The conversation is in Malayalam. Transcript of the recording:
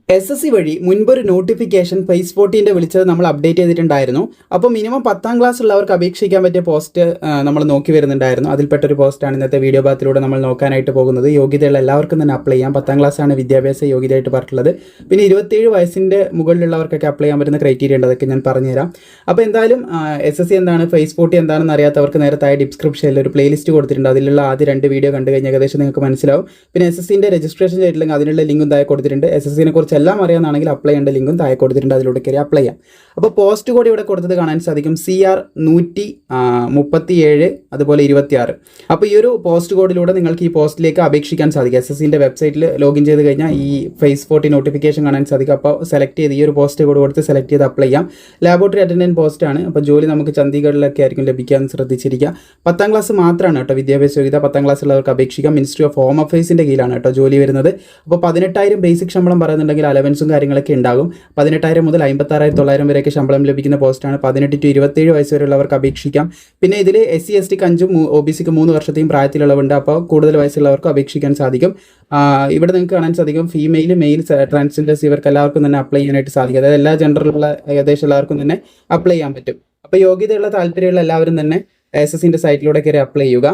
SSC വഴി മുൻപൊരു നോട്ടിഫിക്കേഷൻ ഫേസ് 14 വിളിച്ചത് നമ്മൾ അപ്ഡേറ്റ് ചെയ്തിട്ടുണ്ടായിരുന്നു. അപ്പോൾ മിനിമം 10ാം ക്ലാസ് ഉള്ളവർക്ക് അപേക്ഷിക്കാൻ പറ്റിയ പോസ്റ്റ് നമ്മൾ നോക്കി വരുന്നുണ്ടായിരുന്നു. അതിൽപ്പെട്ടൊരു പോസ്റ്റാണ് ഇന്നത്തെ വീഡിയോ ഭാഗത്തിലൂടെ നമ്മൾ നോക്കാനായിട്ട് പോകുന്നത്. യോഗ്യതയുള്ള എല്ലാവർക്കും തന്നെ അപ്ലൈ ചെയ്യാം. 10ാം ക്ലാസ്സാണ് വിദ്യാഭ്യാസ യോഗ്യതയായിട്ട് പറഞ്ഞിട്ടുള്ളത്. പിന്നെ 27 വയസ്സിൻ്റെ മുകളിലുള്ളവർക്കൊക്കെ അപ്ലൈ ചെയ്യാൻ പറ്റുന്ന ക്രൈറ്റീരിയ ഉണ്ട്. അതൊക്കെ ഞാൻ പറഞ്ഞുതരാം. അപ്പോൾ എന്തായാലും SSC എന്താണ്, ഫേസ് 40 എന്താണെന്ന് അറിയാത്തവർക്ക് നേരെ താഴെ ഡിസ്ക്രിപ്ഷനിൽ ഒരു പ്ലേലിസ്റ്റ് കൊടുത്തിട്ടുണ്ട്. അതിലുള്ള ആദ്യ 2 വീഡിയോ കണ്ടു കഴിഞ്ഞാൽ ഏകദേശം നിങ്ങൾക്ക് മനസ്സിലാവും. പിന്നെ SSCൻ്റെ രജിസ്ട്രേഷൻ ചെയ്തിട്ടില്ലെങ്കിൽ അതിനുള്ള ലിങ്കും താഴെ കൊടുത്തിട്ടുണ്ട്. SSCനെ കുറിച്ച് എല്ലാം അറിയാനാണെങ്കിൽ അപ്ലൈ ചെയ്യേണ്ട ലിങ്കും താഴെ കൊടുത്തിട്ടുണ്ട്. അതിലൂടെ കയറി അപ്ലൈ ചെയ്യാം. അപ്പോൾ പോസ്റ്റ് കോഡ് ഇവിടെ കൊടുത്തത് കാണാൻ സാധിക്കും, CR 137 അതുപോലെ 26. അപ്പോൾ ഈ ഒരു പോസ്റ്റ് കോഡിലൂടെ നിങ്ങൾക്ക് ഈ പോസ്റ്റിലേക്ക് അപേക്ഷിക്കാൻ സാധിക്കും. SSCൻ്റെ വെബ്സൈറ്റിൽ ലോഗിൻ ചെയ്ത് കഴിഞ്ഞാൽ ഈ ഫേസ് 40 നോട്ടിഫിക്കേഷൻ കാണാൻ സാധിക്കും. അപ്പോൾ സെലക്ട് ചെയ്ത് ഈ ഒരു പോസ്റ്റ് കോഡ് കൊടുത്ത് സെലക്ട് ചെയ്ത് അപ്ലൈ ചെയ്യാം. ലാബോറട്ടറി അറ്റൻഡൻറ്റ് പോസ്റ്റാണ്. അപ്പോൾ ജോലി നമുക്ക് ചണ്ഡീഗഡിലൊക്കെ ആയിരിക്കും ലഭിക്കാൻ ശ്രദ്ധിച്ചിരിക്കുക. 10ാം ക്ലാസ് മാത്രമാണ് കേട്ടോ വിദ്യാഭ്യാസ യോഗ്യത. 10ാം ക്ലാസ് ഉള്ളവർക്ക് അപേക്ഷിക്കാം. മിനിസ്ട്രി ഓഫ് ഹോം അഫയേഴ്സിൻ്റെ കീഴിലാണ് കേട്ടോ ജോലി വരുന്നത്. അപ്പോൾ 18,000 ബേസിക് ശമ്പളം പറയുന്നുണ്ടെങ്കിൽ അലവൻസും കാര്യങ്ങളൊക്കെ ഉണ്ടാകും. 18,000 മുതൽ 56,900 വരെയൊക്കെ ശമ്പളം ലഭിക്കുന്ന പോസ്റ്റാണ്. 18 to 27 വയസ്സ് വരെയുള്ളവർക്ക് അപേക്ഷിക്കാം. പിന്നെ ഇതിൽ SC STക്ക് 5 OBCക്ക് 3 വർഷത്തെയും പ്രായത്തിലുള്ളവുണ്ട്. അപ്പോൾ കൂടുതൽ വയസ്സുള്ളവർക്ക് അപേക്ഷിക്കാൻ സാധിക്കും. ഇവിടെ നിങ്ങൾക്ക് കാണാൻ സാധിക്കും ഫീമെയിൽ, മെയിൽ, ട്രാൻസ്ജെൻഡേഴ്സ് ഇവർക്ക് എല്ലാവർക്കും തന്നെ അപ്ലൈ ചെയ്യാനായിട്ട് സാധിക്കും. അതായത് എല്ലാ ജെൻഡറിലുള്ള ഏകദേശം എല്ലാവർക്കും തന്നെ അപ്ലൈ ചെയ്യാൻ പറ്റും. അപ്പോൾ യോഗ്യതയുള്ള താല്പര്യമുള്ള എല്ലാവരും തന്നെ SSCൻ്റെ സൈറ്റിലൂടെ കയറി അപ്ലൈ ചെയ്യുക.